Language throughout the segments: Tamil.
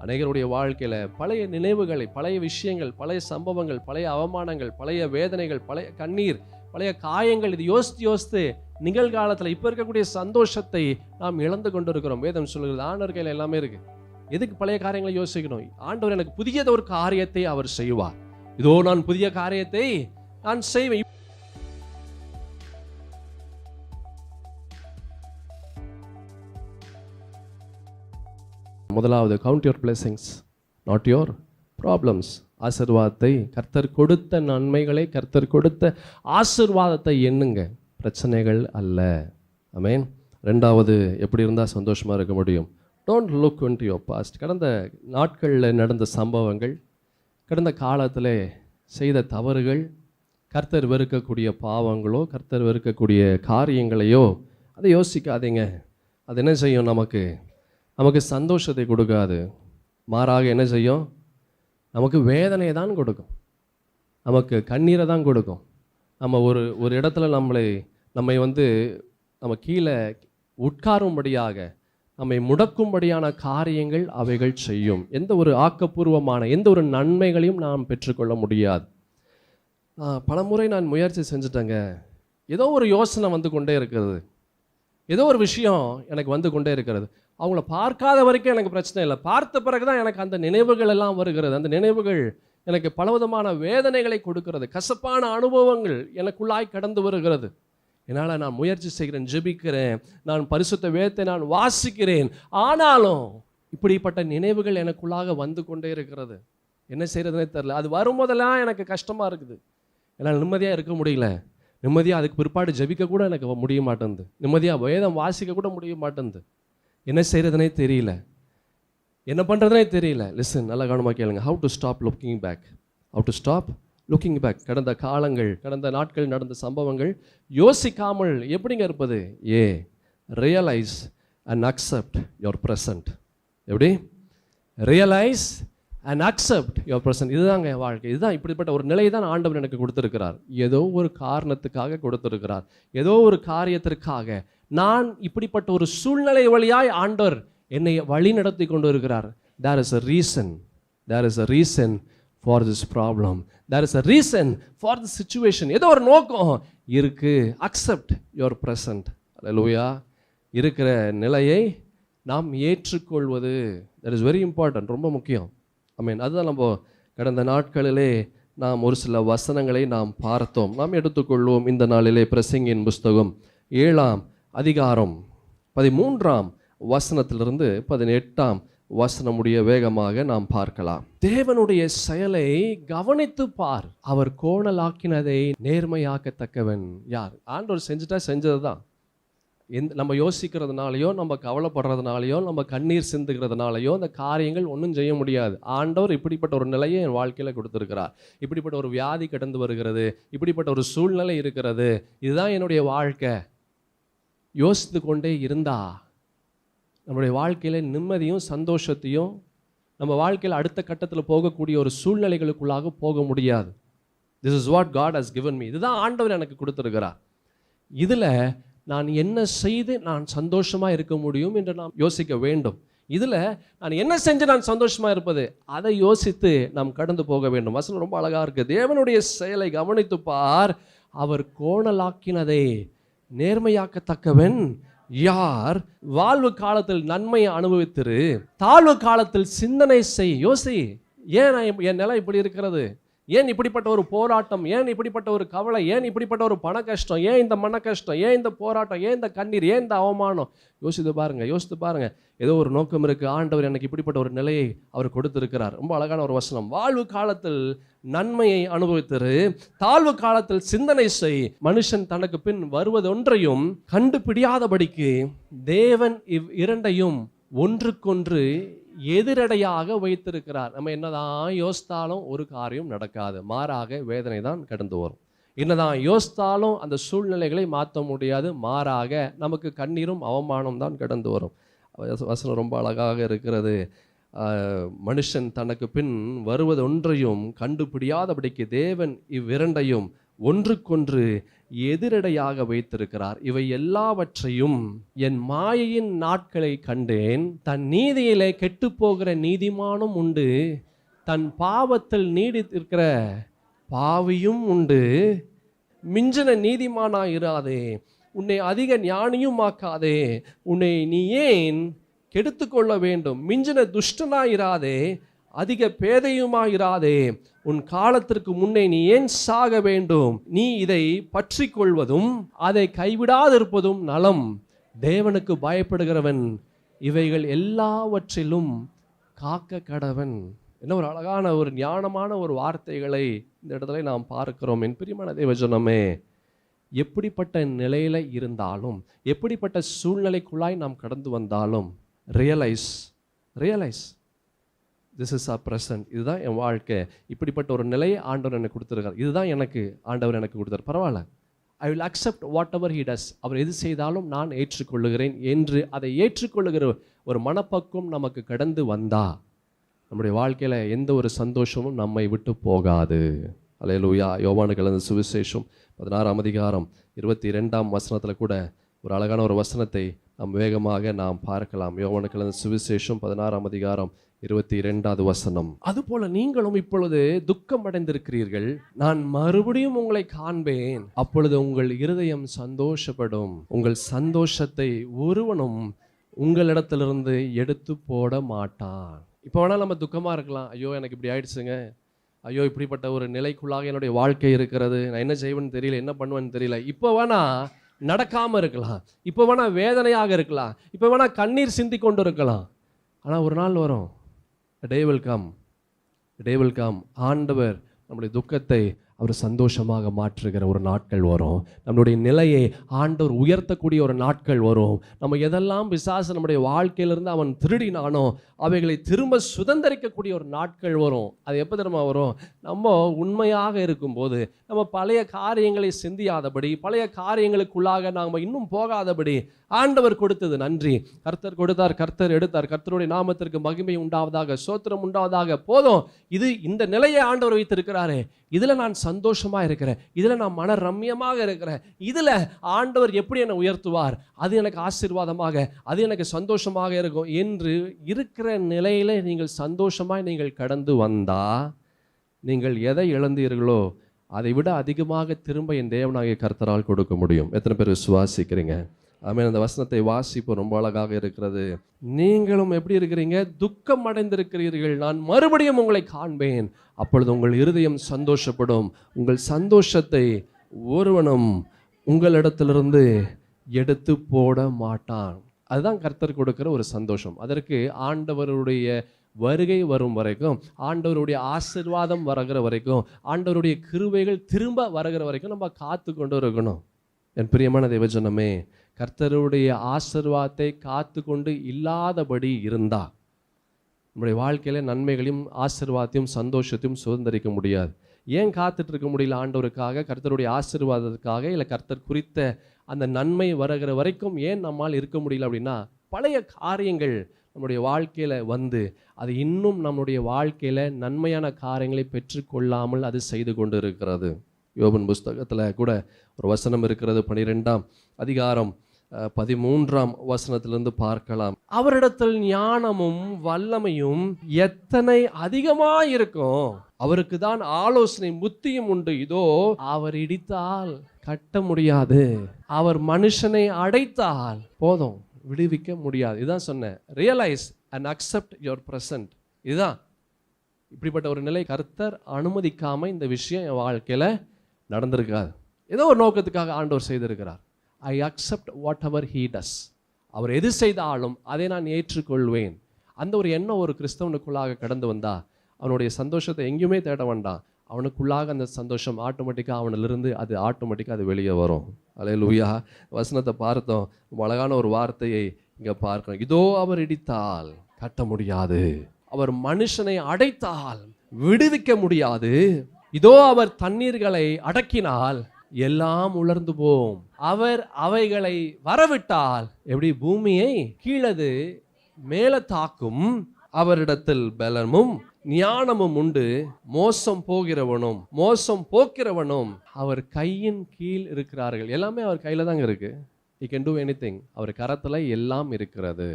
அநேகருடைய வாழ்க்கையில் பழைய நினைவுகளை, பழைய விஷயங்கள், பழைய சம்பவங்கள், பழைய அவமானங்கள், பழைய வேதனைகள், பழைய கண்ணீர், பழைய காயங்கள், இது யோசித்து நிகழ்காலத்தில் இப்போ இருக்கக்கூடிய சந்தோஷத்தை நாம் இழந்து கொண்டு இருக்கிறோம். வேதம் சொல்லுகிறது ஆண்டவர் கையில் எல்லாமே இருக்கு. எதுக்கு பழைய காரியங்களை யோசிக்கணும்? ஆண்டவர் எனக்கு புதியத ஒரு காரியத்தை அவர் செய்வார். இதோ நான் புதிய காரியத்தை நான் செய்வேன். முதலாவது, count your blessings, not your problems. ஆசீர்வாதத்தை, கர்த்தர் கொடுத்த நன்மைகளை, கர்த்தர் கொடுத்த ஆசீர்வாதத்தை எண்ணுங்க, பிரச்சனைகள் அல்ல. ஆமென். ரெண்டாவது, எப்படி இருந்தால் சந்தோஷமாக இருக்க முடியும்? Don't look into your past. கடந்த நாட்களில் நடந்த சம்பவங்கள், கடந்த காலத்தில் செய்த தவறுகள், கர்த்தர் வெறுக்கக்கூடிய பாவங்களோ, கர்த்தர் வெறுக்கக்கூடிய காரியங்களையோ அதை யோசிக்காதீங்க. அது என்ன செய்யும்? நமக்கு சந்தோஷத்தை கொடுக்காது. மாறாக என்ன செய்யும்? நமக்கு வேதனையை தான் கொடுக்கும், நமக்கு கண்ணீரை தான் கொடுக்கும். நம்ம ஒரு இடத்துல நம்மை நம்ம கீழே உட்காரும்படியாக, நம்மை முடக்கும்படியான காரியங்கள் அவைகள் செய்யும். எந்த ஒரு ஆக்கப்பூர்வமான எந்த ஒரு நன்மைகளையும் நாம் பெற்றுக்கொள்ள முடியாது. பலமுறை நான் முயற்சி செஞ்சுட்டேங்க. ஏதோ ஒரு யோசனை வந்து கொண்டே இருக்கிறது, ஏதோ ஒரு விஷயம் எனக்கு வந்து கொண்டே இருக்கிறது. அவங்கள பார்க்காத வரைக்கும் எனக்கு பிரச்சனை இல்லை. பார்த்த பிறகு தான் எனக்கு அந்த நினைவுகள் எல்லாம் வருகிறது. அந்த நினைவுகள் எனக்கு பலவிதமான வேதனைகளை கொடுக்கிறது. கசப்பான அனுபவங்கள் எனக்குள்ளாய் கடந்து வருகிறது. என்னால் நான் முயற்சி செய்கிறேன், ஜெபிக்கிறேன், நான் பரிசுத்த வேதத்தை நான் வாசிக்கிறேன். ஆனாலும் இப்படிப்பட்ட நினைவுகள் எனக்குள்ளாக வந்து கொண்டே இருக்கிறது. என்ன செய்கிறதுனே தெரியல. அது வரும்போதெல்லாம் எனக்கு கஷ்டமாக இருக்குது. என்னால் நிம்மதியாக இருக்க முடியல. நிம்மதியாக அதுக்கு பிற்பாடு ஜெபிக்க கூட எனக்கு முடிய மாட்டேங்குது. நிம்மதியாக வேதம் வாசிக்க கூட முடிய மாட்டேங்குது. என்ன செய்கிறதுனே தெரியல, என்ன பண்ணுறதுனே தெரியல. லிசன், நல்லா கவனமாக கேளுங்க. How to stop looking back, how to stop looking back. கடந்த காலங்கள், கடந்த நாட்கள் நடந்த சம்பவங்கள் யோசிக்காமல் எப்படிங்க இருப்பது? Realise and accept your present. எப்படி? Realise and accept your present. இதுதாங்க வாழ்க்கை. இதுதான், இப்படிப்பட்ட ஒரு நிலை தான் ஆண்டவர் எனக்கு கொடுத்துருக்கிறார். ஏதோ ஒரு காரணத்துக்காக கொடுத்துருக்கிறார், ஏதோ ஒரு காரியத்திற்காக. நான் இப்படிப்பட்ட ஒரு சூழ்நிலை வழியாய் ஆண்டவர் என்னை வழி நடத்தி கொண்டு இருக்கிறார். There is a reason for this problem, there is a reason for the situation. ஏதோ ஒரு நோக்கம் இருக்கு. Accept your present. அல்லேலூயா. இருக்கிற நிலையை நாம் ஏற்றுக்கொள்வது, that is very important, ரொம்ப முக்கியம். அதுதான் நம்ம கடந்த நாட்களிலே நாம் ஒரு சில வசனங்களை நாம் பார்த்தோம். நாம் எடுத்துக்கொள்வோம் இந்த நாளிலே பிரசங்கியின் புஸ்தகம் 7ஆம் அதிகாரம் 13ஆம் வசனத்திலிருந்து 18ஆம் வசனமுடைய வேகமாக நாம் பார்க்கலாம். தேவனுடைய செயலை கவனித்து பார், அவர் கோணலாக்கினதை நேர்மையாக்கத்தக்கவன் யார்? ஆண்டவர் செஞ்சுட்டா செஞ்சது தான். நம்ம யோசிக்கிறதுனாலையோ, நம்ம கவலைப்படுறதுனாலையோ, நம்ம கண்ணீர் சிந்துகிறதுனாலையோ அந்த காரியங்கள் ஒன்றும் செய்ய முடியாது. ஆண்டவர் இப்படிப்பட்ட ஒரு நிலையை என் வாழ்க்கையில் கொடுத்துருக்கிறார். இப்படிப்பட்ட ஒரு வியாதி கடந்து வருகிறது, இப்படிப்பட்ட ஒரு சூழ்நிலை இருக்கிறது, இதுதான் என்னுடைய வாழ்க்கை. யோசித்து கொண்டே இருந்தா நம்முடைய வாழ்க்கையில் நிம்மதியும் சந்தோஷத்தையும், நம்ம வாழ்க்கையில் அடுத்த கட்டத்தில் போகக்கூடிய ஒரு சூழ்நிலைகளுக்குள்ளாக போக முடியாது. This is what God has given me. இதுதான் ஆண்டவர் எனக்கு கொடுத்துருக்கிறார். இதில் நான் என்ன செய்து நான் சந்தோஷமாக இருக்க முடியும் என்று நாம் யோசிக்க வேண்டும். இதில் நான் என்ன செஞ்சு நான் சந்தோஷமாக இருப்பது, அதை யோசித்து நாம் கடந்து போக வேண்டும். வசனம் ரொம்ப அழகாக இருக்குது. தேவனுடைய செயலை கவனித்து பார், அவர் கோணலாக்கினதை நேர்மையாக்கத்தக்கவன் யார்? வாழ்வு காலத்தில் நன்மையை அனுபவித்திரு, தாழ்வு காலத்தில் சிந்தனை செய். யோசி, ஏன் என் நிலை இப்படி இருக்கிறது? ஏன் இப்படிப்பட்ட ஒரு போராட்டம்? ஏன் இப்படிப்பட்ட ஒரு கவலை? ஏன் இப்படிப்பட்ட ஒரு பண கஷ்டம்? ஏன் இந்த மன கஷ்டம்? ஏன் இந்த போராட்டம்? ஏன் இந்த கண்ணீர்? ஏன் இந்த அவமானம்? யோசித்து பாருங்க. ஏதோ ஒரு நோக்கம் இருக்கு. ஆண்டவர் எனக்கு இப்படிப்பட்ட ஒரு நிலையை அவர் கொடுத்திருக்கிறார். ரொம்ப அழகான ஒரு வசனம். வாழ்வு காலத்தில் நன்மையை அனுபவித்திரு, தாழ்வு காலத்தில் சிந்தனை செய். மனுஷன் தனக்கு பின் வருவதொன்றையும் கண்டுபிடியாதபடிக்கு தேவன் இரண்டையும் ஒன்றுக்கொன்று எதிரடையாக வைத்திருக்கிறார். நம்ம என்னதான் யோசித்தாலும் ஒரு காரியம் நடக்காது, மாறாக வேதனை தான் கடந்து வரும். என்னதான் யோசித்தாலும் அந்த சூழ்நிலைகளை மாற்ற முடியாது, மாறாக நமக்கு கண்ணீரும் அவமானம் தான் கடந்து வரும். வசனம் ரொம்ப அழகாக இருக்கிறது. மனுஷன் தனக்கு பின் வருவது ஒன்றையும் கண்டுபிடியாதபடிக்கு தேவன் இவ்விரண்டையும் ஒன்றுக்கொன்று எதிரடையாக வைத்திருக்கிறார். இவை எல்லாவற்றையும் என் மாயையின் நாட்களை கண்டேன். தன் நீதியிலே கெட்டுப்போகிற நீதிமானும் உண்டு, தன் பாவத்தில் நீடித்திருக்கிற பாவியும் உண்டு. மிஞ்சின நீதிமானாயிராதே, உன்னை அதிக ஞானியும் ஆக்காதே, உன்னை நீ ஏன் கெடுத்து கொள்ள வேண்டும்? மிஞ்சின துஷ்டனாயிராதே, அதிக பேதையுமாயிராதே, உன் காலத்திற்கு முன்னே நீ ஏன் சாக வேண்டும்? நீ இதை பற்றி கொள்வதும் அதை கைவிடாதிருப்பதும் நலம். தேவனுக்கு பயப்படுகிறவன் இவைகள் எல்லாவற்றிலும் காக்க கடவன். என்ன ஒரு அழகான ஒரு ஞானமான ஒரு வார்த்தைகளை இந்த இடத்துல நாம் பார்க்கிறோம். என் பிரியமான தேவஜனமே, எப்படிப்பட்ட நிலையில இருந்தாலும், எப்படிப்பட்ட சூழ்நிலைக்குள்ளாய் நாம் கடந்து வந்தாலும், realise this is R present. இதுதான் என் வாழ்க்கை. இப்படிப்பட்ட ஒரு நிலையை ஆண்டவர் எனக்கு கொடுத்துருக்கார். இதுதான் எனக்கு ஆண்டவர் எனக்கு கொடுத்தார். பரவாயில்ல, I will accept whatever he does. அவர் எது செய்தாலும் நான் ஏற்றுக்கொள்ளுகிறேன் என்று அதை ஏற்றுக்கொள்ளுகிற ஒரு மனப்பக்குவம் நமக்கு கடந்து வந்தா நம்முடைய வாழ்க்கையில் எந்த ஒரு சந்தோஷமும் நம்மை விட்டு போகாது. அல்லேலூயா. யோவானுக்கு எழுதின சுவிசேஷம் 16ஆம் அதிகாரம் 22ஆம் வசனத்தில் கூட ஒரு அழகான ஒரு வசனத்தை நாம் வேகமாக நாம் பார்க்கலாம். யோவானுக்கு எழுதின சுவிசேஷம் 16ஆம் அதிகாரம் 22வது வசனம். அதுபோல நீங்களும் இப்பொழுது துக்கம் அடைந்திருக்கிறீர்கள், நான் மறுபடியும் உங்களை காண்பேன், அப்பொழுது உங்கள் இருதயம் சந்தோஷப்படும், உங்கள் சந்தோஷத்தை ஒருவனும் உங்களிடத்திலிருந்து எடுத்து போட மாட்டான். இப்போ வேணால் நம்ம துக்கமாக இருக்கலாம், ஐயோ எனக்கு இப்படி ஆயிடுச்சுங்க, ஐயோ இப்படிப்பட்ட ஒரு நிலைக்குள்ளாக என்னுடைய வாழ்க்கை இருக்கிறது, நான் என்ன செய்வேன்னு தெரியல, என்ன பண்ணுவேன்னு தெரியல. இப்போ வேணா நடக்காமல் இருக்கலாம், இப்போ வேணா வேதனையாக இருக்கலாம், இப்போ வேணா கண்ணீர் சிந்தி கொண்டு இருக்கலாம். ஆனால் ஒரு நாள் வரும், டே வில் கம். ஆண்டவர் நம்முடைய துக்கத்தை அவர் சந்தோஷமாக மாற்றுகிற ஒரு நாட்கள் வரும். நம்மளுடைய நிலையை ஆண்டவர் உயர்த்தக்கூடிய ஒரு நாட்கள் வரும். நம்ம எதெல்லாம் பிசாசு நம்முடைய வாழ்க்கையிலிருந்து அவன் திருடினானோ அவைகளை திரும்ப சுதந்திரிக்கக்கூடிய ஒரு நாட்கள் வரும். அது எப்போ தெரியுமா வரும்? நம்ம உண்மையாக இருக்கும்போது, நம்ம பழைய காரியங்களை சிந்தியாதபடி, பழைய காரியங்களுக்குள்ளாக நாம் இன்னும் போகாதபடி, ஆண்டவர் கொடுத்தது நன்றி, கர்த்தர் கொடுத்தார், கர்த்தர் எடுத்தார், கர்த்தருடைய நாமத்திற்கு மகிமை உண்டாவதாக, சோத்திரம் உண்டாவதாக, போதும், இது இந்த நிலையை ஆண்டவர் வைத்திருக்கிறாரே, இதில் நான் சந்தோஷமாக இருக்கிறேன், இதில் நான் மன ரம்யமாக இருக்கிறேன், இதில் ஆண்டவர் எப்படி என்னை உயர்த்துவார், அது எனக்கு ஆசீர்வாதமாக, அது எனக்கு சந்தோஷமாக இருக்கும் என்று இருக்கிற நிலையில நீங்கள் சந்தோஷமாய் நீங்கள் கடந்து வந்தா, நீங்கள் எதை இழந்தீர்களோ அதை விட அதிகமாக திரும்ப என் தேவனாகிய கர்த்தரால் கொடுக்க முடியும். எத்தனை பேர் விசுவாசிக்கிறீங்க? ஆமென். அந்த வசனத்தை வாசிப்போம், ரொம்ப அழகாக இருக்கிறது. நீங்களும் எப்படி இருக்கிறீங்க? துக்கம் அடைந்திருக்கிறீர்கள், நான் மறுபடியும் உங்களை காண்பேன், அப்பொழுது உங்கள் இருதயம் சந்தோஷப்படும், உங்கள் சந்தோஷத்தை ஒருவனும் உங்களிடத்திலிருந்து எடுத்து போட மாட்டான். அதுதான் கர்த்தர் கொடுக்கிற ஒரு சந்தோஷம். அதற்கு ஆண்டவருடைய வருகை வரும் வரைக்கும், ஆண்டவருடைய ஆசீர்வாதம் வருகிற வரைக்கும், ஆண்டவருடைய கிருபைகள் திரும்ப வருகிற வரைக்கும் நம்ம காத்து கொண்டு இருக்கணும். என் பிரியமான தேவஜனமே, கர்த்தருடைய ஆசீர்வாதத்தை காத்து கொண்டு இல்லாதபடி இருந்தா நம்முடைய வாழ்க்கையில நன்மைகளையும் ஆசீர்வாதத்தையும் சந்தோஷத்தையும் சுதந்திரிக்க முடியாது. ஏன் காத்துட்டு இருக்க முடியல? ஆண்டவருக்காக, கர்த்தருடைய ஆசீர்வாதத்துக்காக, இல்லை கர்த்தர் குறித்த அந்த நன்மை வருகிற வரைக்கும் ஏன் நம்மால் இருக்க முடியல அப்படின்னா, பழைய காரியங்கள் நம்முடைய வாழ்க்கையில் வந்து அது இன்னும் நம்முடைய வாழ்க்கையில் நன்மையான காரியங்களை பெற்றுக்கொள்ளாமல் அது செய்து கொண்டு இருக்கிறது. யோபின் புஸ்தகத்தில் கூட ஒரு வசனம் இருக்கிறது, 12ஆம் அதிகாரம் 13ஆம் வசனத்திலிருந்து பார்க்கலாம். அவரிடத்தில் ஞானமும் வல்லமையும் எத்தனை அதிகமாக இருக்கும், அவருக்கு தான் ஆலோசனை புத்தியும் உண்டு, இதோ அவர் இடித்தால் கட்ட முடியாது, அவர் மனுஷனை அடைத்தால் போதும் விடுவிக்க முடியாது. இதுதான் சொன்னேன், realise and accept your present. இதுதான் இப்படிப்பட்ட ஒரு நிலை கர்த்தர் அனுமதிக்காம இந்த விஷயம் என் வாழ்க்கையில நடந்திருக்காது. ஏதோ ஒரு நோக்கத்துக்காக ஆண்டவர் செய்திருக்கிறார். I accept whatever he does. அவர் எது செய்தாலும் அதை நான் ஏற்றுக்கொள்வேன். அந்த ஒரு எண்ணம் ஒரு கிறிஸ்தவனுக்குள்ளாக கடந்து வந்தா அவனுடைய சந்தோஷத்தை எங்கேயுமே தேட வேண்டாம், அவனுக்குள்ளாக அந்த சந்தோஷம் ஆட்டோமேட்டிக்காக அவனிலிருந்து அது ஆட்டோமேட்டிக்காக அது வெளியே வரும். அல்லேலூயா. வசனத்தை பார்த்தோம், அழகான ஒரு வார்த்தையை இங்கே பார்க்கணும். இதோ அவர் இடித்தால் கட்ட முடியாது, அவர் மனுஷனை அடைத்தால் விடுவிக்க முடியாது, இதோ அவர் தண்ணீர்களை அடக்கினால் எல்லாம் உலர்ந்து போம், அவர் அவைகளை வரவிட்டால் எப்படி பூமியை கீழது மேல தாக்கும், அவரிடத்தில் பலமும் ஞானமும் உண்டு. மோசம் போக்கிறவனும் அவர் கையின் கீழ் இருக்கிறார்கள். எல்லாமே அவர் கையில தாங்க இருக்கு. he can do anything. அவர் கரத்துல எல்லாம் இருக்கிறது.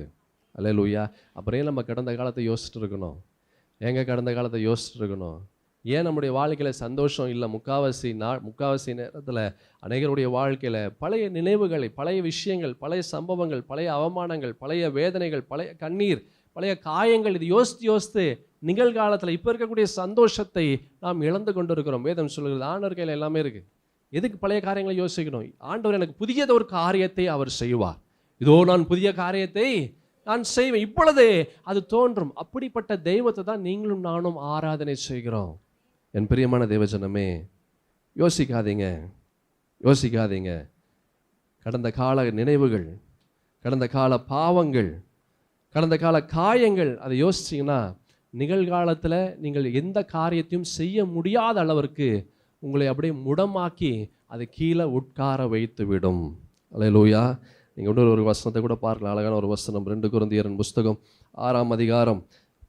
அல்லேலூயா. அப்புறம் நம்ம கடந்த காலத்தை யோசிச்சுட்டு இருக்கணும். கடந்த காலத்தை யோசிச்சுட்டு இருக்கணும். ஏன் நம்முடைய வாழ்க்கையில சந்தோஷம் இல்லை? முக்காவாசி நேரத்தில் அநேகருடைய வாழ்க்கையில பழைய நினைவுகளை, பழைய விஷயங்கள், பழைய சம்பவங்கள், பழைய அவமானங்கள், பழைய வேதனைகள், பழைய கண்ணீர், பழைய காயங்கள், இது யோசித்து நிகழ்காலத்தில் இப்போ இருக்கக்கூடிய சந்தோஷத்தை நாம் இழந்து கொண்டு இருக்கிறோம். வேதம் சொல்கிறது ஆண்டவர் கையில் எல்லாமே இருக்கு. எதுக்கு பழைய காரியங்களை யோசிக்கணும்? ஆண்டவர் எனக்கு புதியது ஒரு காரியத்தை அவர் செய்வார். இதோ நான் புதிய காரியத்தை நான் செய்வேன், இப்பொழுதே அது தோன்றும். அப்படிப்பட்ட தெய்வத்தை தான் நீங்களும் நானும் ஆராதனை செய்கிறோம். என் பிரியமான தேவஜனமே, யோசிக்காதீங்க. கடந்த கால நினைவுகள், கடந்த கால பாவங்கள், கடந்த கால காயங்கள், அதை யோசிச்சிங்கன்னா நிகழ்காலத்தில் நீங்கள் எந்த காரியத்தையும் செய்ய முடியாத அளவிற்கு உங்களை அப்படியே முடமாக்கி அதை கீழே உட்கார வைத்து விடும். அல்லேலூயா. நீங்கள் இன்னொரு ஒரு வசனத்தை கூட பார்க்கலாம். அழகான ஒரு வசனம், 2 கொரிந்தியரின் புஸ்தகம் 6ஆம் அதிகாரம்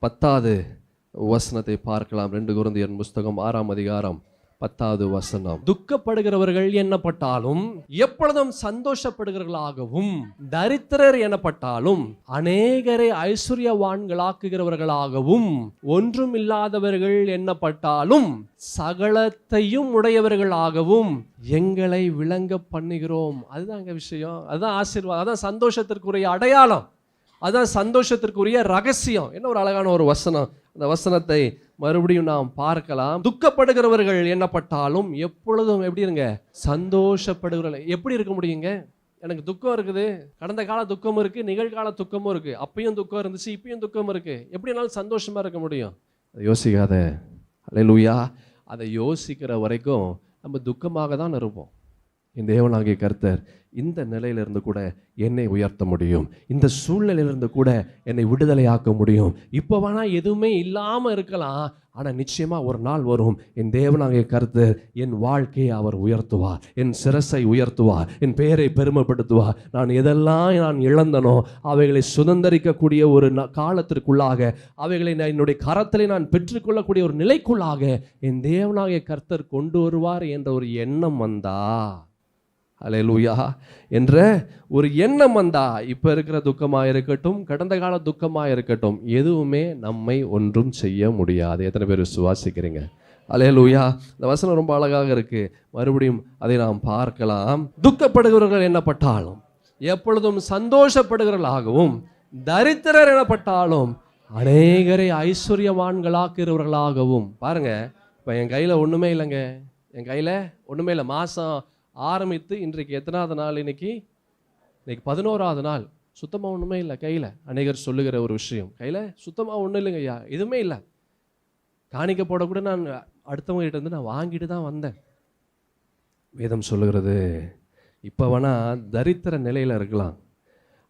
10வது வசனத்தை பார்க்கலாம். 2 கொரிந்தியரின் புஸ்தகம் 6ஆம் அதிகாரம் 10வது வசனம். துக்கப்படுகிறவர்கள் எண்ணப்பட்டாலும் எப்பொழுதும் சந்தோஷப்படுகிறவர்களாகவும், தரித்திரர் எனப்பட்டாலும் அநேகரை ஐஸ்வர்யவான்களாக்குகிறவர்களாகவும், ஒன்றும் இல்லாதவர்கள் எண்ணப்பட்டாலும் சகலத்தையும் உடையவர்களாகவும் எங்களை விளங்க பண்ணுகிறோம். அதுதான் விஷயம். அதுதான் ஆசீர்வாதம். அதான் சந்தோஷத்திற்குரிய அடையாளம். அதுதான் சந்தோஷத்திற்குரிய ரகசியம். என்ன ஒரு அழகான ஒரு வசனம். அந்த வசனத்தை மறுபடியும் நாம் பார்க்கலாம். துக்கப்படுகிறவர்கள் என்னப்பட்டாலும் எப்பொழுதும் எப்படி இருங்க? சந்தோஷப்படுகிறவர்கள். எப்படி இருக்க முடியுங்க? எனக்கு துக்கம் இருக்குது, கடந்த கால துக்கம் இருக்கு, நிகழ்கால துக்கமும் இருக்கு. அப்பயும் துக்கம் இருந்துச்சு, இப்பயும் துக்கம் இருக்கு. எப்படினாலும் சந்தோஷமா இருக்க முடியும்? அதை யோசிக்காத. அல்லேலூயா. அதை யோசிக்கிற வரைக்கும் நம்ம துக்கமாக தான் இருப்போம். இந்த தேவனாகிய கர்த்தர் இந்த நிலையிலிருந்து கூட என்னை உயர்த்த முடியும், இந்த சூழ்நிலையிலிருந்து கூட என்னை விடுதலையாக்க முடியும். இப்போ வேணா எதுவுமே இல்லாமல் இருக்கலாம், ஆனால் நிச்சயமா ஒரு நாள் வரும், என் தேவனாகிய கர்த்தர் என் வாழ்க்கையை அவர் உயர்த்துவார், என் சிரசை உயர்த்துவார், என் பெயரை பெருமைப்படுத்துவார். நான் எதெல்லாம் இழந்தனோ அவைகளை சுதந்திரிக்கக்கூடிய ஒரு காலத்திற்குள்ளாக, அவைகளை என்னுடைய கரத்திலே நான் பெற்றுக்கொள்ளக்கூடிய ஒரு நிலைக்குள்ளாக என் தேவனாகிய கர்த்தர் கொண்டு வருவார் என்ற ஒரு எண்ணம் வந்தா, அல்லேலூயா, என்ற ஒரு எண்ணம் வந்தா, இப்ப இருக்கிற துக்கமாக இருக்கட்டும், கடந்த கால துக்கமாக இருக்கட்டும், எதுவுமே நம்மை ஒன்றும் செய்ய முடியாது. எத்தனை பேர் விசுவாசிக்கிறீங்க? அல்லேலூயா. இந்த வசனம் ரொம்ப அழகாக இருக்கு. மறுபடியும் அதை நாம் பார்க்கலாம். துக்கப்படுகிறவர்கள் என்னப்பட்டாலும் எப்பொழுதும் சந்தோஷப்படுகிறவர்களாகவும், தரித்திரர் எனப்பட்டாலும் அநேகரை ஐஸ்வர்யவான்களாக்குகிறவர்களாகவும். பாருங்க, இப்போ என் கையில் ஒன்றுமே இல்லைங்க. என் கையில் ஒன்றுமே இல்லை. மாதம் ஆரம்பித்து இன்றைக்கு எத்தனாவது நாள்? இன்னைக்கு 11வது நாள். சுத்தமாக ஒன்றுமே இல்லை கையில். அநேகர் சொல்லுகிற ஒரு விஷயம், கையில் சுத்தமாக ஒன்றும் இல்லைங்க ஐயா, எதுவுமே இல்லை. காணிக்க போடக்கூட நான் அடுத்தவங்ககிட்ட இருந்து நான் வாங்கிட்டு தான் வந்தேன். வேதம் சொல்லுகிறது, இப்போ வேணால் தரித்திர நிலையில் இருக்கலாம்,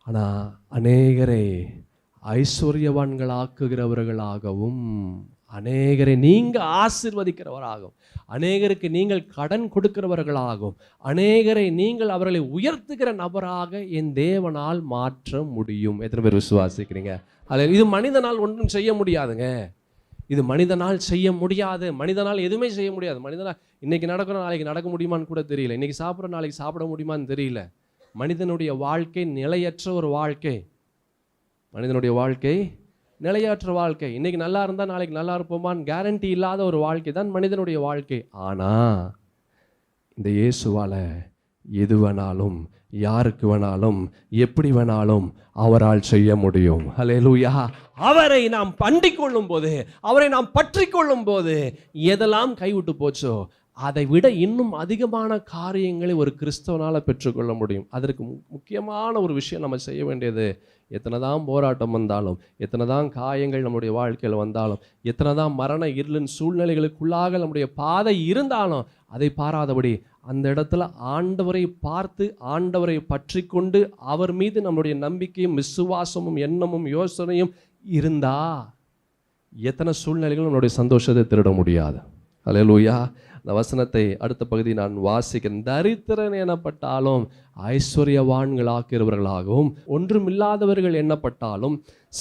ஆனால் அநேகரை ஐஸ்வர்யவான்களாக்குகிறவர்களாகவும், அநேகரை நீங்க ஆசீர்வதிக்கிறவராகும், அநேகருக்கு நீங்கள் கடன் கொடுக்கிறவர்களாகும், அநேகரை நீங்கள் அவர்களை உயர்த்துகிற நபராக என் தேவனால் மாற்ற முடியும். எத்தனை பேர் விசுவாசிக்கிறீங்க? இது மனிதனால் ஒன்றும் செய்ய முடியாதுங்க. இது மனிதனால் செய்ய முடியாது. மனிதனால் எதுவுமே செய்ய முடியாது. மனிதனால் இன்னைக்கு நடக்கிற நாளைக்கு நடக்க முடியுமான்னு கூட தெரியல. இன்னைக்கு சாப்பிட்ற நாளைக்கு சாப்பிட முடியுமான்னு தெரியல. மனிதனுடைய வாழ்க்கை நிலையற்ற ஒரு வாழ்க்கை. மனிதனுடைய வாழ்க்கை நிலையற்ற வாழ்க்கை. இன்னைக்கு நல்லா இருந்தால் நாளைக்கு நல்லா இருப்போமான்னு கேரண்டி இல்லாத ஒரு வாழ்க்கை தான் மனிதனுடைய வாழ்க்கை. ஆனால் இந்த இயேசுவால் எது வேணாலும், யாருக்கு வேணாலும், எப்படி வேணாலும் அவரால் செய்ய முடியும். அல்லேலூயா. அவரை நாம் பண்டிக் கொள்ளும் போது, அவரை நாம் பற்றி கொள்ளும் போது எதெல்லாம் கைவிட்டு போச்சோ அதை விட இன்னும் அதிகமான காரியங்களை ஒரு கிறிஸ்தவனால் பெற்றுக்கொள்ள முடியும். அதற்கு முக்கியமான ஒரு விஷயம் நம்ம செய்ய வேண்டியது, எத்தனை தான் போராட்டம் வந்தாலும், எத்தனை தான் காயங்கள் நம்முடைய வாழ்க்கையில் வந்தாலும், எத்தனை தான் மரண இருளின் சூழ்நிலைகளுக்குள்ளாக நம்முடைய பாதை இருந்தாலும் அதை பாராதபடி அந்த இடத்துல ஆண்டவரை பார்த்து, ஆண்டவரை பற்றி கொண்டு, அவர் மீது நம்முடைய நம்பிக்கையும் விசுவாசமும் எண்ணமும் யோசனையும் இருந்தா எத்தனை சூழ்நிலைகளும் நம்மளுடைய சந்தோஷத்தை திருட முடியாது. அல்லேலூயா. இந்த வசனத்தை அடுத்த பகுதி நான் வாசிக்கிறேன். தரித்திரன் எனப்பட்டாலும் ஐஸ்வர்யவான்களாக்கிறவர்களாகவும், ஒன்றுமில்லாதவர்கள் எண்ணப்பட்டாலும்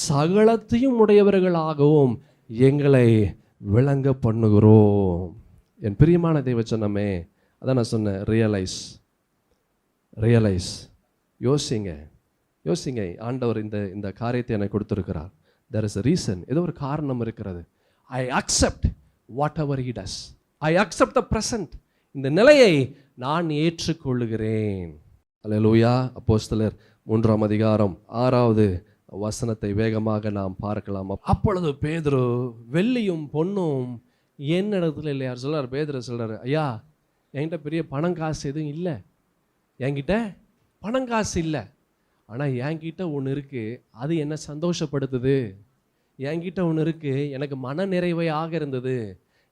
சகலத்தையும் உடையவர்களாகவும் எங்களை விளங்க பண்ணுகிறோம். என் பிரியமான தேவச்சனமே, அதான் நான் சொன்னேன், ரியலைஸ். யோசிங்க. ஆண்டவர் இந்த காரியத்தை எனக்கு கொடுத்துருக்கிறார். there is a reason. ஏதோ ஒரு காரணம் இருக்கிறது. I accept whatever he does. I accept the present. இந்த நிலையை நான் ஏற்றுக்கொள்ளுகிறேன். அல்லேலூயா. அப்போஸ்தலர் 3ஆம் அதிகாரம் 6வது வசனத்தை வேகமாக நாம் பார்க்கலாம். அப்பொழுது பேதுரு, வெள்ளியும் பொன்னும் என்னிடத்துல இல்லை. யார் சொல்றார்? பேதுரு சொல்றாரு, ஐயா என்கிட்ட பெரிய பணம் காசு எதுவும் இல்லை, என்கிட்ட பணம் காசு இல்லை, ஆனால் என்கிட்ட ஒன்று இருக்குது, அது என்ன சந்தோஷப்படுத்துது. என்கிட்ட ஒன்று இருக்குது, எனக்கு மன நிறைவையாக இருந்தது.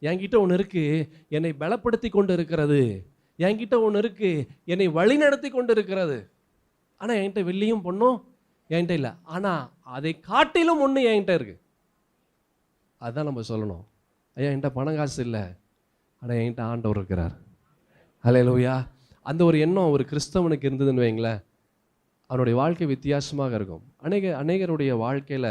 என்கிட்ட ஒன்று இருக்குது, என்னை பலப்படுத்தி கொண்டு இருக்கிறது. என்கிட்ட ஒன்று இருக்குது, என்னை வழிநடத்தி கொண்டு இருக்கிறது. ஆனால் என்கிட்ட வெள்ளியும் பொண்ணும் என்கிட்ட இல்லை, ஆனால் அதை காட்டிலும் ஒன்று என்கிட்ட இருக்குது. அதுதான் நம்ம சொல்லணும். ஐயா என்கிட்ட பணம் காசு இல்லை, ஆனால் என்கிட்ட ஆண்டவர் இருக்கிறார். அல்லேலூயா. அந்த ஒரு எண்ணம் ஒரு கிறிஸ்தவனுக்கு இருந்ததுன்னு வைங்களேன், அவனுடைய வாழ்க்கை வித்தியாசமாக இருக்கும். அநேகருடைய வாழ்க்கையில்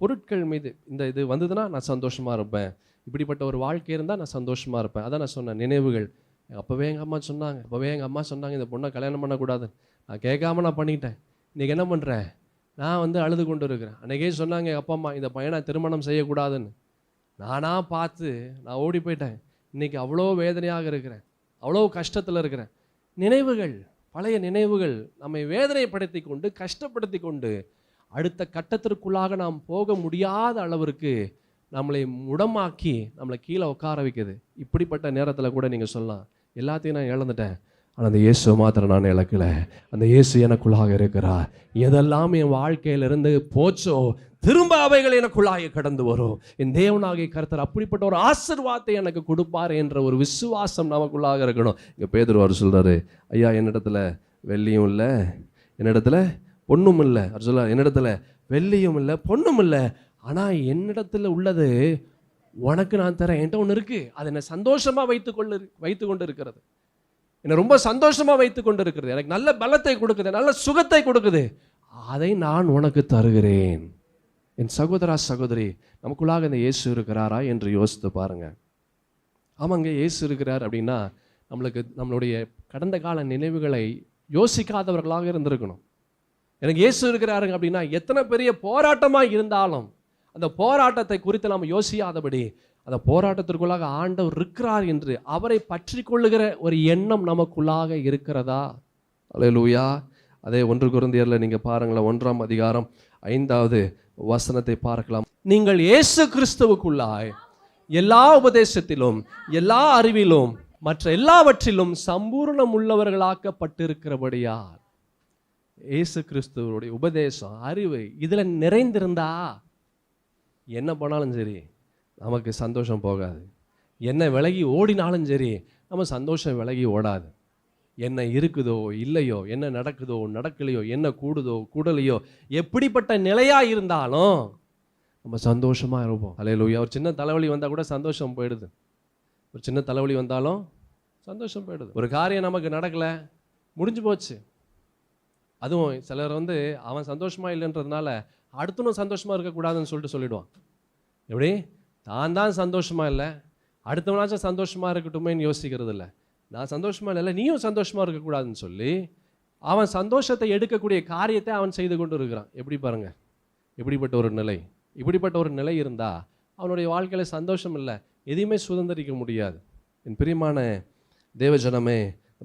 பொருட்கள் மீது இது வந்ததுன்னா நான் சந்தோஷமாக இருப்பேன், இப்படிப்பட்ட ஒரு வாழ்க்கை இருந்தால் நான் சந்தோஷமாக இருப்பேன். அதான் நான் சொன்னேன், நினைவுகள். அப்போவே எங்கள் அம்மா சொன்னாங்க இந்த பொண்ணை கல்யாணம் பண்ணக்கூடாது, நான் கேட்காம நான் பண்ணிட்டேன். இன்றைக்கி என்ன பண்ணுறேன், நான் அழுது கொண்டு இருக்கிறேன். அன்றைக்கே சொன்னாங்க எங்கள் அப்பா அம்மா இந்த பையனை திருமணம் செய்யக்கூடாதுன்னு, நானாக பார்த்து நான் ஓடி போயிட்டேன். இன்றைக்கி அவ்வளோ வேதனையாக இருக்கிறேன், அவ்வளோ கஷ்டத்தில் இருக்கிறேன். நினைவுகள், பழைய நினைவுகள் நம்மை வேதனைப்படுத்தி கொண்டு கஷ்டப்படுத்தி கொண்டு அடுத்த கட்டத்திற்குள்ளாக நாம் போக முடியாத அளவிற்கு நம்மளை முடமாக்கி நம்மளை கீழே உட்கார வைக்குது. இப்படிப்பட்ட நேரத்தில் கூட நீங்கள் சொல்லலாம், எல்லாத்தையும் நான் இழந்துட்டேன், ஆனால் அந்த இயேசு மாத்திரம் நான் இழக்கலை. அந்த இயேசு எனக்குள்ளாக இருக்கிறார். எதெல்லாம் என் வாழ்க்கையிலிருந்து போச்சோ திரும்ப அவைகள் எனக்குள்ளாக கடந்து வரும். என் தேவனாகிய கர்த்தர் அப்படிப்பட்ட ஒரு ஆசீர்வாதத்தை எனக்கு கொடுப்பார் என்ற ஒரு விசுவாசம் நமக்குள்ளாக இருக்கணும். இங்கே பேதுரு அவர் சொல்றாரு, ஐயா என்னிடத்துல வெள்ளியும் இல்லை, என்னிடத்துல பொண்ணும் இல்லை. அவர் சொல்றாரு, என்னிடத்துல வெள்ளியும் இல்லை பொண்ணும் இல்லை, ஆனால் என்னிடத்துல உள்ளது உனக்கு நான் தரேன். என்கிட்ட ஒன்று இருக்கு, அது என்னை சந்தோஷமா வைத்து கொண்டு இருக்கிறது, என்னை ரொம்ப சந்தோஷமா வைத்து கொண்டு இருக்கிறது, எனக்கு நல்ல பலத்தை கொடுக்குது, நல்ல சுகத்தை கொடுக்குது, அதை நான் உனக்கு தருகிறேன். என் சகோதரா சகோதரி, நமக்குள்ளாக இந்த இயேசு இருக்கிறாரா என்று யோசித்து பாருங்க. ஆமாங்க, இயேசு இருக்கிறார் அப்படின்னா நம்மளுடைய கடந்த கால நினைவுகளை யோசிக்காதவர்களாக இருந்திருக்கணும். எனக்கு இயேசு இருக்கிறாருங்க அப்படின்னா எத்தனை பெரிய போராட்டமாக இருந்தாலும் அந்த போராட்டத்தை குறித்து நாம் யோசியாதபடி அந்த போராட்டத்திற்குள்ளாக ஆண்டவர் இருக்கிறார் என்று அவரை பற்றி கொள்ளுகிற ஒரு எண்ணம் நமக்குள்ளாக இருக்கிறதா? அல்லேலூயா. அதே 1 கொரிந்தியரில் நீங்கள் பாருங்களேன், 1ஆம் அதிகாரம் 5வது வசனத்தை பார்க்கலாம். நீங்கள் இயேசு கிறிஸ்துவுக்குள்ளாய் எல்லா உபதேசத்திலும் எல்லா அறிவிலும் மற்ற எல்லாவற்றிலும் சம்பூர்ணம் உள்ளவர்களாக்கப்பட்டிருக்கிறபடியால், இயேசு கிறிஸ்துவோடைய உபதேசம் அறிவு இதுல நிறைந்திருந்தா என்ன பண்ணாலும் சரி நமக்கு சந்தோஷம் போகாது. என்ன விலகி ஓடினாலும் சரி நம்ம சந்தோஷம் விலகி ஓடாது. என்ன இருக்குதோ இல்லையோ, என்ன நடக்குதோ நடக்கலையோ, என்ன கூடுதோ கூடலையோ, எப்படிப்பட்ட நிலையா இருந்தாலும் நம்ம சந்தோஷமா இருப்போம். அல்லேலூயா. ஒரு சின்ன தலைவலி வந்தால் கூட சந்தோஷம் போயிடுது. ஒரு சின்ன தலைவலி வந்தாலும் சந்தோஷம் போயிடுது. ஒரு காரியம் நமக்கு நடக்கலை, முடிஞ்சு போச்சு. அதுவும் சிலர் அவன் சந்தோஷமா இல்லைன்றதுனால அடுத்தனும் சந்தோஷமா இருக்கக்கூடாதுன்னு சொல்லிடுவான். எப்படி தான் சந்தோஷமா இல்லை, அடுத்தவனாச்சும் சந்தோஷமா இருக்கட்டுமேன்னு யோசிக்கிறது இல்லை. நான் சந்தோஷமா இல்லை, நீயும் சந்தோஷமா இருக்கக்கூடாதுன்னு சொல்லி அவன் சந்தோஷத்தை எடுக்கக்கூடிய காரியத்தை அவன் செய்து கொண்டு இருக்கிறான். எப்படி பாருங்க, இப்படிப்பட்ட ஒரு நிலை இருந்தா அவனுடைய வாழ்க்கையில சந்தோஷம் இல்லை, எதையுமே சுதந்திரிக்க முடியாது. என் பிரியமான தேவஜனமே,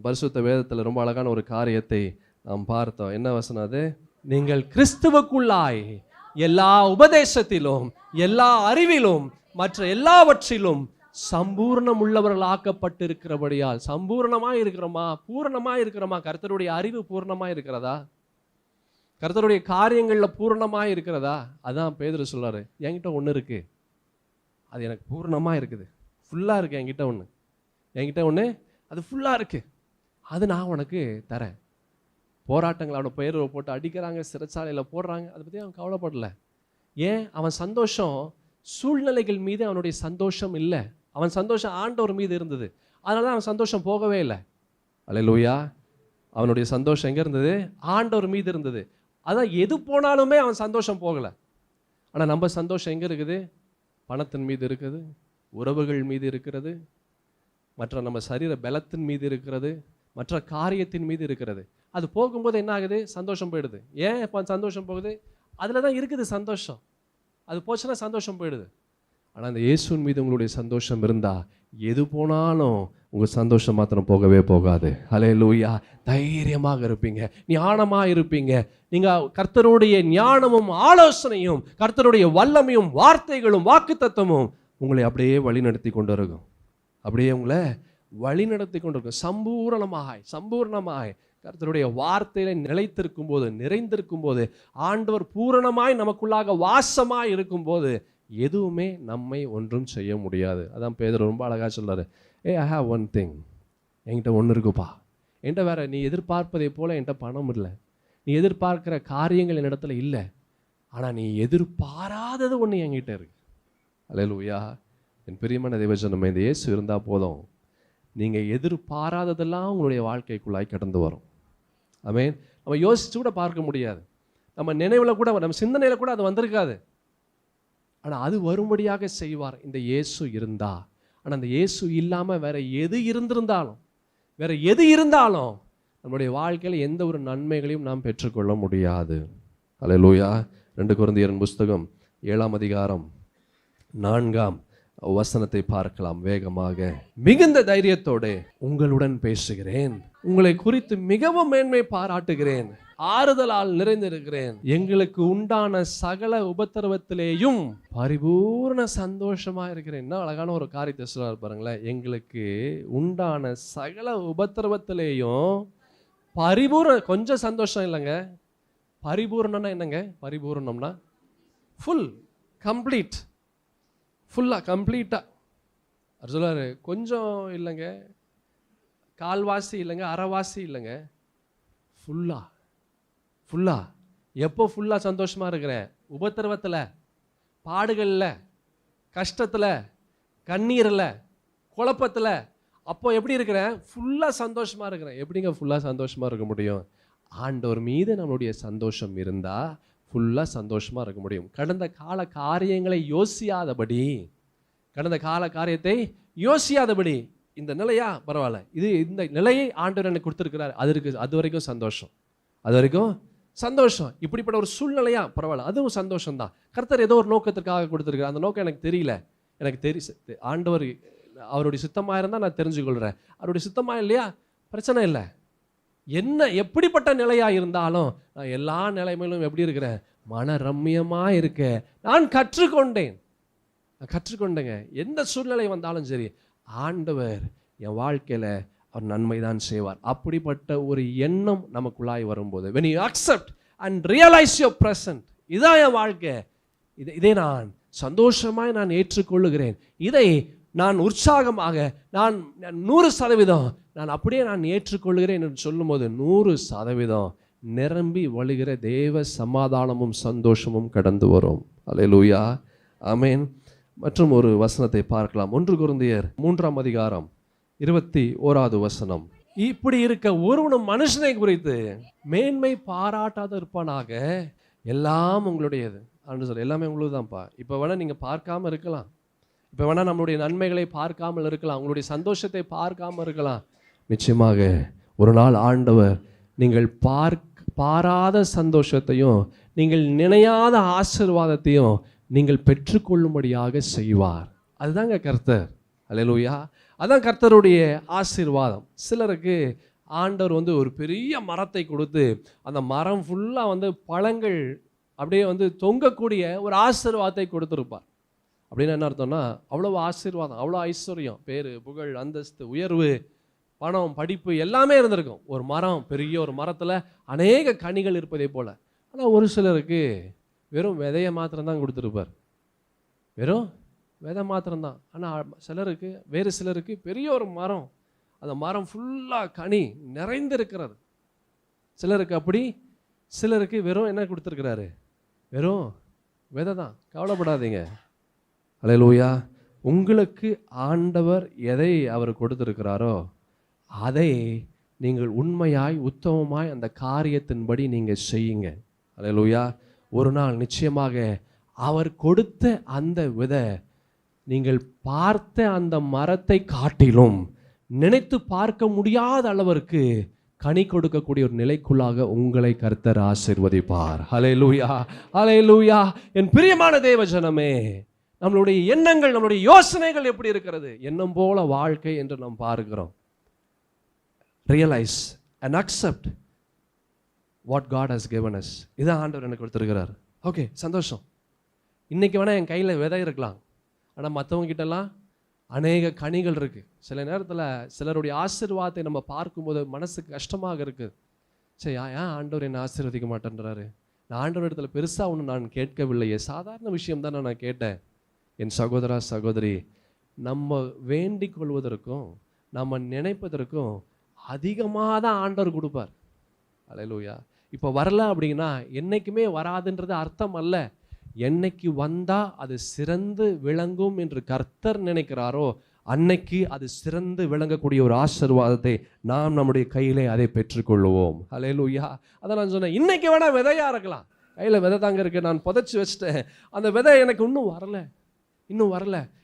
பரிசுத்த வேதத்தில் ரொம்ப அழகான ஒரு காரியத்தை நாம் பார்த்தோம். என்ன வசனம் அது? நீங்கள் கிறிஸ்துவுக்குள்ளாய் எல்லா உபதேசத்திலும் எல்லா அறிவிலும் மற்ற எல்லாவற்றிலும் சம்பூர்ணம் உள்ளவர்களாக்கப்பட்டிருக்கிறபடியால். சம்பூர்ணமாக இருக்கிறோமா? பூரணமாக இருக்கிறோமா? கர்த்தருடைய அறிவு பூர்ணமாக இருக்கிறதா? கர்த்தருடைய காரியங்களில் பூர்ணமாக இருக்கிறதா? அதான் பேதுரு சொல்றாரு, என்கிட்ட ஒன்று இருக்கு, அது எனக்கு பூர்ணமாக இருக்குது, ஃபுல்லாக இருக்கு. என்கிட்ட ஒன்று அது ஃபுல்லாக இருக்கு, அது நான் உனக்கு தரேன். போராட்டங்கள் அவனை பெயரை போட்டு அடிக்கிறாங்க, சிறைச்சாலையில் போடுறாங்க, அதை பற்றி அவன் கவலைப்படலை. ஏன்? அவன் சந்தோஷம் சூழ்நிலைகள் மீது அவனுடைய சந்தோஷம் இல்லை, அவன் சந்தோஷம் ஆண்டவர் மீது இருந்தது. அதனால அவன் சந்தோஷம் போகவே இல்லை. அல்லேலூயா. அவனுடைய சந்தோஷம் எங்கே இருந்தது? ஆண்டவர் மீது இருந்தது. அதான் எது போனாலுமே அவன் சந்தோஷம் போகலை. ஆனால் நம்ம சந்தோஷம் எங்கே இருக்குது? பணத்தின் மீது இருக்குது, உறவுகள் மீது இருக்கிறது, மற்ற நம்ம சரீர பலத்தின் மீது இருக்கிறது, மற்ற காரியத்தின் மீது இருக்கிறது. அது போகும்போது என்ன ஆகுது? சந்தோஷம் போயிடுது. ஏன் இப்போ சந்தோஷம் போகுது? அதில் தான் இருக்குது சந்தோஷம். அது போச்சுன்னா சந்தோஷம் போயிடுது. ஆனால் அந்த இயேசுவின் மீது உங்களுடைய சந்தோஷம் இருந்தால் எது போனாலும் உங்கள் சந்தோஷம் மாத்திரம் போகவே போகாது. ஹல்லேலூயா. தைரியமாக இருப்பீங்க, ஞானமாக இருப்பீங்க. நீங்கள் கர்த்தருடைய ஞானமும் ஆலோசனையும், கர்த்தருடைய வல்லமையும் வார்த்தைகளும் வாக்குத்தத்தமும் உங்களை அப்படியே வழி நடத்தி கொண்டு இருக்கும். அப்படியே உங்களை வழி நடத்தி கொண்டிருக்கும். சம்பூர்ணமாய் கர்த்தருடைய வார்த்தையில நிலைத்திருக்கும் போது, நிறைந்திருக்கும் போது, ஆண்டவர் பூரணமாய் நமக்குள்ளாக வாசமாய் இருக்கும் போது எதுவுமே நம்மை ஒன்றும் செய்ய முடியாது. அதான் பேதுரு ரொம்ப அழகா சொல்றாரு, ஐ ஹாவ் ஒன் திங், என்கிட்ட ஒன்று இருக்குப்பா. என்கிட்ட வேற நீ எதிர்பார்ப்பதை போல என்கிட்ட பணம் இல்லை, நீ எதிர்பார்க்கிற காரியங்கள் என்னிடத்துல இல்லை, ஆனால் நீ எதிர்பாராதது ஒன்று என்கிட்ட இருக்கு. அல்லேலூயா. என் பிரியமான தேவஜனமே, இந்த இயேசு இருந்தால் போதும், நீங்கள் எதிர்பாராததெல்லாம் உங்களுடைய வாழ்க்கைக்குள்ளாய் கடந்து வரும். ஆமென். நம்ம யோசிச்சு கூட பார்க்க முடியாது, நம்ம நினைவில் கூட, நம்ம சிந்தனையில் கூட அது வந்திருக்காது. ஆனால் அது வரும்படியாக செய்வார் இந்த இயேசு இருந்தா. ஆனால் அந்த இயேசு இல்லாமல் வேற எது இருந்தாலும் நம்முடைய வாழ்க்கையில் எந்த ஒரு நன்மைகளையும் நாம் பெற்றுக்கொள்ள முடியாது. அல்லேலூயா. 2 கொரிந்தியர் புஸ்தகம் 7ஆம் அதிகாரம் 4ஆம் வசனத்தை பார்க்கலாம் வேகமாக. மிகுந்த தைரியத்தோடு உங்களுடன் பேசுகிறேன், உங்களை குறித்து மிகவும் மேன்மை பாராட்டுகிறேன், ஆறுதலால் நிறைந்திருக்கிறேன், எங்களுக்கு உண்டான சகல உபத்திரவத்திலேயும் பரிபூர்ண சந்தோஷமா இருக்கிறேன். என்ன அழகான ஒரு காரியத்தை சொல்றாரு பாருங்களேன். எங்களுக்கு உண்டான சகல உபத்திரவத்திலேயும் கொஞ்சம் சந்தோஷம் இல்லைங்க. பரிபூர்ணம்னா என்னங்க? பரிபூர்ணம்னா ஃபுல், கம்ப்ளீட், ஃபுல்லாக கம்ப்ளீட்டாக. அது சொல்லுவார், கொஞ்சம் இல்லைங்க, கால்வாசி இல்லைங்க, அரைவாசி இல்லைங்க, ஃபுல்லாக. எப்போ ஃபுல்லாக சந்தோஷமாக இருக்கிறேன்? உபத்திரவத்தில், பாடுகளில், கஷ்டத்தில், கண்ணீரில், குழப்பத்தில். அப்போ எப்படி இருக்கிறேன்? ஃபுல்லாக சந்தோஷமாக இருக்கிறேன். எப்படிங்க ஃபுல்லாக சந்தோஷமாக இருக்க முடியும்? ஆண்டவர் மீது நம்மளுடைய சந்தோஷம் இருந்தால் ஃபுல்லாக சந்தோஷமாக இருக்க முடியும். கடந்த கால காரியங்களை யோசியாதபடி இந்த நிலையா பரவாயில்ல, இந்த நிலையை ஆண்டவர் எனக்கு கொடுத்துருக்கிறார், அது வரைக்கும் சந்தோஷம். இப்படிப்பட்ட ஒரு சூழ்நிலையா பரவாயில்ல, அதுவும் சந்தோஷம் தான். கர்த்தர் ஏதோ ஒரு நோக்கத்திற்காக கொடுத்துருக்கிறார். அந்த நோக்கம் எனக்கு தெரியல, ஆண்டவர் அவருடைய சித்தமாக இருந்தால் நான் தெரிஞ்சுக்கொள்கிறேன். அவருடைய சித்தமாக இல்லையா, பிரச்சனை இல்லை. எப்படிப்பட்ட நிலையா இருந்தாலும் நான் எல்லா நிலைமையிலும் எப்படி இருக்கிறேன்? மன ரம்மியமா இருக்க நான் கற்றுக்கொண்டேங்க. எந்த சூழ்நிலை வந்தாலும் சரி, ஆண்டவர் என் வாழ்க்கையில அவர் நன்மை தான் செய்வார். அப்படிப்பட்ட ஒரு எண்ணம் நமக்குள்ளாய் வரும்போது, when you accept and realize your present, இதான் என் வாழ்க்கை, இதை நான் சந்தோஷமாய் நான் ஏற்றுக்கொள்ளுகிறேன், இதை நான் உற்சாகமாக, நான் 100% நான் அப்படியே நான் ஏற்றுக்கொள்கிறேன் என்று சொல்லும் போது 100% நிரம்பி வழிகிற தேவ சமாதானமும் சந்தோஷமும் கடந்து வரும். அல்லேலூயா. ஆமென். மற்றும் ஒரு வசனத்தை பார்க்கலாம். 1 கொரிந்தியர் 3ஆம் அதிகாரம் 21வது வசனம். இப்படி இருக்க ஒருவனும் மனுஷனை குறித்து மேன்மை பாராட்டாத இருப்பானாக, எல்லாம் உங்களுடையது. எல்லாமே உங்களுக்கு தான்ப்பா. இப்போ வேணா நீங்க பார்க்காம இருக்கலாம், இப்போ வேணா நம்மளுடைய நன்மைகளை பார்க்காமல் இருக்கலாம், உங்களுடைய சந்தோஷத்தை பார்க்காமல் இருக்கலாம். நிச்சயமாக ஒரு நாள் ஆண்டவர் நீங்கள் பாராத சந்தோஷத்தையும், நீங்கள் நினையாத ஆசீர்வாதத்தையும் நீங்கள் பெற்றுக்கொள்ளும்படியாக செய்வார். அதுதாங்க கர்த்தர். அல்லேலூயா. அதான் கர்த்தருடைய ஆசீர்வாதம். சிலருக்கு ஆண்டவர் ஒரு பெரிய மரத்தை கொடுத்து அந்த மரம் ஃபுல்லாக பழங்கள் அப்படியே தொங்கக்கூடிய ஒரு ஆசீர்வாதத்தை கொடுத்துருப்பார். அப்படின்னு என்ன அர்த்தம்னா, அவ்வளோ ஆசீர்வாதம், அவ்வளோ ஐஸ்வர்யம், பேரு, புகழ், அந்தஸ்து, உயர்வு, பணம், படிப்பு எல்லாமே இருந்திருக்கும். ஒரு மரம், பெரிய ஒரு மரத்தில் அநேக கனிகள் இருப்பதை போல. ஆனால் ஒரு சிலருக்கு வெறும் விதையை மாத்திரம்தான் கொடுத்துருப்பார், வெறும் விதை மாத்திரம்தான். ஆனால் வேறு சிலருக்கு பெரிய ஒரு மரம், அந்த மரம் ஃபுல்லாக கனி நிறைந்திருக்கிறது. சிலருக்கு அப்படி, சிலருக்கு வெறும் என்ன கொடுத்துருக்கிறாரு? வெறும் விதை தான். கவலைப்படாதீங்க. அல்லேலூயா. உங்களுக்கு ஆண்டவர் எதை அவர் கொடுத்திருக்கிறாரோ அதை நீங்கள் உண்மையாய் உத்தமமாய் அந்த காரியத்தின்படி நீங்கள் செய்யுங்க. அல்லேலூயா. ஒரு நாள் நிச்சயமாக அவர் கொடுத்த அந்த விதை நீங்கள் பார்த்த அந்த மரத்தை காட்டிலும் நினைத்து பார்க்க முடியாத அளவிற்கு கனி கொடுக்கக்கூடிய ஒரு நிலைக்குள்ளாக உங்களை கர்த்தர் ஆசீர்வதிப்பார். ஹல்லேலூயா, ஹல்லேலூயா. என் பிரியமான தேவ ஜனமே, நம்மளுடைய எண்ணங்கள், நம்மளுடைய யோசனைகள் எப்படி இருக்கிறது? எண்ணம் போல வாழ்க்கை என்று நாம் பார்க்கிறோம். Realise and accept what God has given us. இதான் ஆண்டவர் எனக்கு கொடுத்துருக்கிறார். ஓகே, சந்தோஷம். இன்னைக்கு வேணா என் கையில் விதை இருக்கலாம், ஆனால் மற்றவங்க கிட்டலாம் அநேக கனிகள் இருக்கு. சில நேரத்தில் சிலருடைய ஆசீர்வாதத்தை நம்ம பார்க்கும்போது மனசுக்கு கஷ்டமாக இருக்குது. சரி, ஏன் ஆண்டவர் என்னை ஆசீர்வதிக்க மாட்டேன்றாரு? நான் ஆண்டவர் இடத்துல பெருசாக ஒன்று நான் கேட்கவில்லையே, சாதாரண விஷயம் தான் நான் கேட்டேன். என் சகோதரா சகோதரி, நம்ம வேண்டிக் கொள்வதற்கும் நம்ம நினைப்பதற்கும் அதிகமாக தான் ஆண்டவர் கொடுப்பார். அல்லேலூயா. இப்போ வரல அப்படின்னா என்னைக்குமே வராதுன்றது அர்த்தம் அல்ல. என்னைக்கு வந்தா அது சிறந்து விளங்கும் என்று கர்த்தர் நினைக்கிறாரோ அன்னைக்கு அது சிறந்து விளங்கக்கூடிய ஒரு ஆசீர்வாதத்தை நாம் நம்முடைய கையிலே அதை பெற்றுக்கொள்வோம். அல்லேலூயா. அதான் நான் சொன்னேன், இன்னைக்கு வேணா விதையா இருக்கலாம், கையில் விதை தாங்க இருக்கு, நான் புதைச்சி வச்சுட்டேன், அந்த விதை எனக்கு இன்னும் வரல,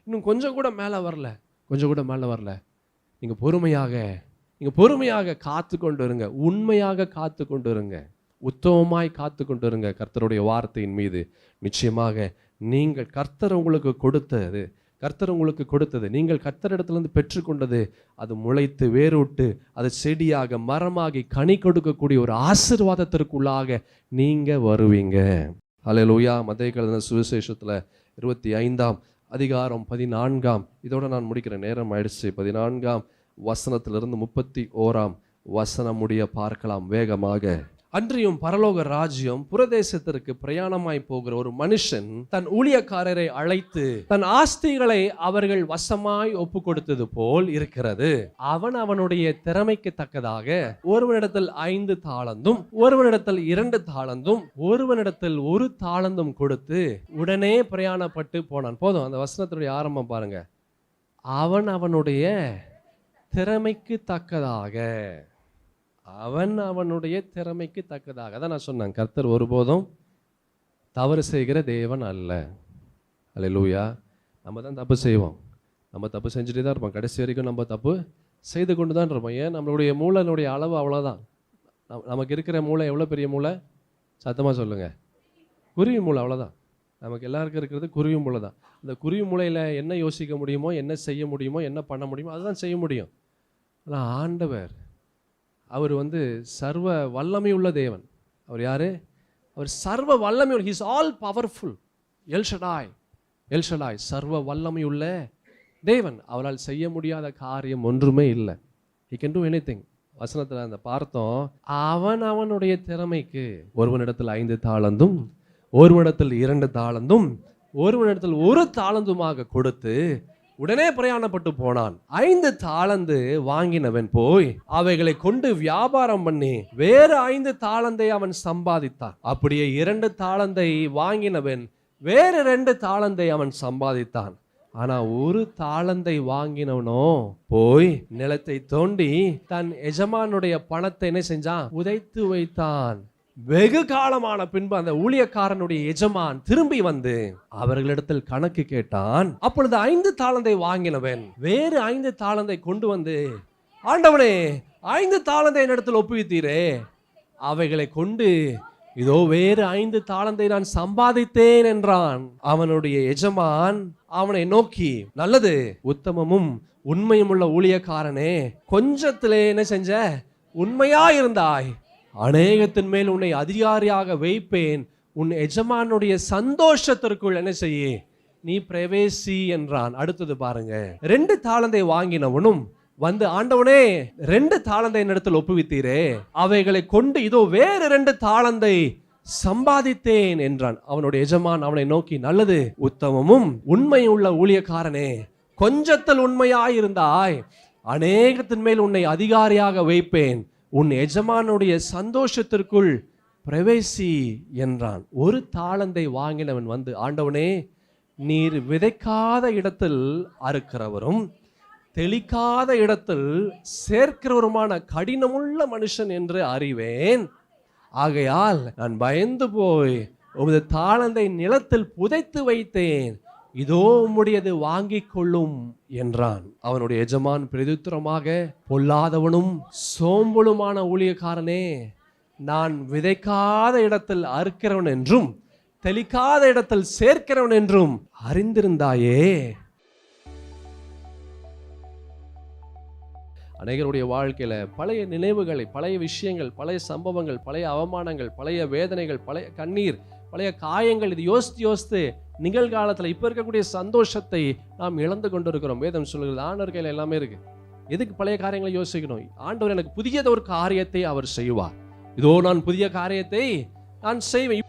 இன்னும் கொஞ்சம் கூட மேலே வரல. நீங்கள் பொறுமையாக காத்து கொண்டு இருங்க, உண்மையாக காத்து கொண்டு இருங்க, உத்தமமாய் காத்து கொண்டு இருங்க கர்த்தருடைய வார்த்தையின் மீது. நிச்சயமாக நீங்கள் கர்த்தர் உங்களுக்கு கொடுத்தது நீங்கள் கர்த்தரிடத்திலிருந்து பெற்றுக்கொண்டது அது முளைத்து வேரூட்டு அது செடியாக மரமாகி கனி கொடுக்கக்கூடிய ஒரு ஆசீர்வாதத்திற்குள்ளாக நீங்க வருவீங்க. அல்லேலூயா. மத்தேயு எழுதின சுவிசேஷத்தில் 25ஆம் அதிகாரம் 14ஆம், இதோட நான் முடிக்கிறேன், நேரம் ஆயிடுச்சு. 14ஆம் வசனத்திலிருந்து 31ஆம் வசனம் முடிய பார்க்கலாம் வேகமாக. அன்றியும் பரலோக ராஜ்யம் புரதேசத்திற்கு பிரயாணமாய் போகிற ஒரு மனுஷன் தன் ஊழியக்காரரை அழைத்து தன் ஆஸ்திகளை அவர்கள் வசமாய் ஒப்பு கொடுத்தது போல் இருக்கிறது. அவனுடைய திறமைக்கு தக்கதாக ஒருவனிடத்தில் 5 தாளந்தும் ஒருவனிடத்தில் 2 தாளந்தும் ஒருவனிடத்தில் 1 தாளந்தும் கொடுத்து உடனே பிரயாணப்பட்டு போனான். போதும், அந்த வசனத்துடைய ஆரம்பம் பாருங்க. அவனுடைய திறமைக்கு தக்கதாக, அவனுடைய திறமைக்கு தக்கதாக. அதான் நான் சொன்னேன், கர்த்தர் ஒருபோதும் தவறு செய்கிற தேவன் அல்ல. அல்லேலூயா. நம்ம தான் தப்பு செய்வோம், நம்ம தப்பு செஞ்சுட்டு தான் இருப்போம், கடைசி வரைக்கும் நம்ம தப்பு செய்து கொண்டு தான் இருப்போம். ஏன்? நம்மளுடைய மூளையினுடைய அளவு அவ்வளோதான். நமக்கு இருக்கிற மூளை எவ்வளோ பெரிய மூளை? சத்தமாக சொல்லுங்க, குருவி மூளை, அவ்வளோதான். நமக்கு எல்லாருக்கும் இருக்கிறது குருவி மூளை தான். அந்த குருவி மூளையில் என்ன யோசிக்க முடியுமோ, என்ன செய்ய முடியுமோ, என்ன பண்ண முடியுமோ அதுதான் செய்ய முடியும். ஆனால் ஆண்டவர், அவர் சர்வ வல்லமை உள்ள தேவன். அவர் யாரு? அவர் சர்வ வல்லமை உள்ள, ஹீஸ் ஆல் பவர்ஃபுல். எல்ஷடாய் சர்வ வல்லமை உள்ள தேவன். அவரால் செய்ய முடியாத காரியம் ஒன்றுமே இல்லை. he can do anything. வசனத்தில் அந்த பார்த்தோம், அவனுடைய திறமைக்கு ஒருவனிடத்தில் 5 தாளந்தும் ஒருவனிடத்தில் 2 தாளந்தும் ஒருவனிடத்தில் 1 தாளந்துமாக கொடுத்து உடனே பிரயாணப்பட்டு போனான். 5 தாளந்து வாங்கினவன் போய் அவைகளை கொண்டு வியாபாரம் பண்ணி வேறு 5 தாளந்தை அவன் சம்பாதித்தான். அப்படியே 2 தாளந்தை வாங்கினவன் வேறு 2 தாளந்தை அவன் சம்பாதித்தான். ஆனா 1 தாளந்தை வாங்கினவனோ போய் நிலத்தை தோண்டி தன் எஜமானுடைய பணத்தை என்ன செஞ்சான்? புதைத்து வைத்தான். வெகு காலமான பின்பு அந்த ஊழியக்காரனுடைய எஜமான் திரும்பி வந்து அவர்களிடத்தில் கணக்கு கேட்டான். அப்பொழுது 5 தாளந்தை வாங்கினவன் வேறு 5 தாளந்தை கொண்டு வந்து, ஆண்டவனே, 5 தாளந்தை என்னிடத்தில் ஒப்புவித்தீரே, அவைகளை கொண்டு இதோ வேறு 5 தாளந்தை நான் சம்பாதித்தேன் என்றான். அவனுடைய எஜமான் அவனை நோக்கி, நல்லது, உத்தமமும் உண்மையும் உள்ள ஊழியக்காரனே, கொஞ்சத்திலே என்ன செஞ்ச? உண்மையா இருந்தாய், அநேகத்தின் மேல் உன்னை அதிகாரியாக வைப்பேன், உன் எஜமானுடைய சந்தோஷத்திற்குள் என்ன செய்ய நீ பிரவேசி என்றான். அடுத்தது பாருங்க. 2 தாளந்தை வாங்கினவனும் வந்து, ஆண்டவனே, 2 தாளந்தை என்னிடத்தில் ஒப்புவித்தீரே, அவைகளை கொண்டு இதோ வேறு 2 தாளந்தை சம்பாதித்தேன் என்றான். அவனுடைய எஜமான் அவனை நோக்கி, நல்லது, உத்தமமும் உண்மையும் உள்ள ஊழியக்காரனே, கொஞ்சத்தில் உண்மையாயிருந்தாய், அநேகத்தின் மேல் உன்னை அதிகாரியாக வைப்பேன், உன் எஜமானுடைய சந்தோஷத்திற்குள் பிரவேசி என்றான். 1 தாளந்தை வாங்கினவன் வந்து, ஆண்டவனே, நீர் விதைக்காத இடத்தில் அறுக்கிறவரும் தெளிக்காத இடத்தில் சேர்க்கிறவருமான கடினமுள்ள மனுஷன் என்று அறிவேன். ஆகையால் நான் பயந்து போய் உமது தாளந்தை நிலத்தில் புதைத்து வைத்தேன். இதோ உம்முடையது வாங்கிக் கொள்ளும் என்றான். அவனுடைய எஜமான் பிரதியுத்தரமாக, பொல்லாதவனும் சோம்பலுமான ஊழியக்காரனே, நான் விதைக்காத இடத்தில் அறுக்கிறவன் என்றும் தெளிக்காத இடத்தில் சேர்க்கிறவன் என்றும் அறிந்திருந்தாயே. அநேகருடைய வாழ்க்கையில பழைய நினைவுகளை, பழைய விஷயங்கள், பழைய சம்பவங்கள், பழைய அவமானங்கள், பழைய வேதனைகள், பழைய கண்ணீர், பழைய காயங்கள், இது யோசித்து நிகழ்காலத்தில் இப்போ இருக்கக்கூடிய சந்தோஷத்தை நாம் இழந்து கொண்டிருக்கிறோம். வேதம் சொல்லுகிறது ஆண்டவர் கையில் எல்லாமே இருக்கு. எதுக்கு பழைய காரியங்களை யோசிக்கணும்? ஆண்டவர் எனக்கு புதியத ஒரு காரியத்தை அவர் செய்வார். இதோ நான் புதிய காரியத்தை நான் செய்வேன்.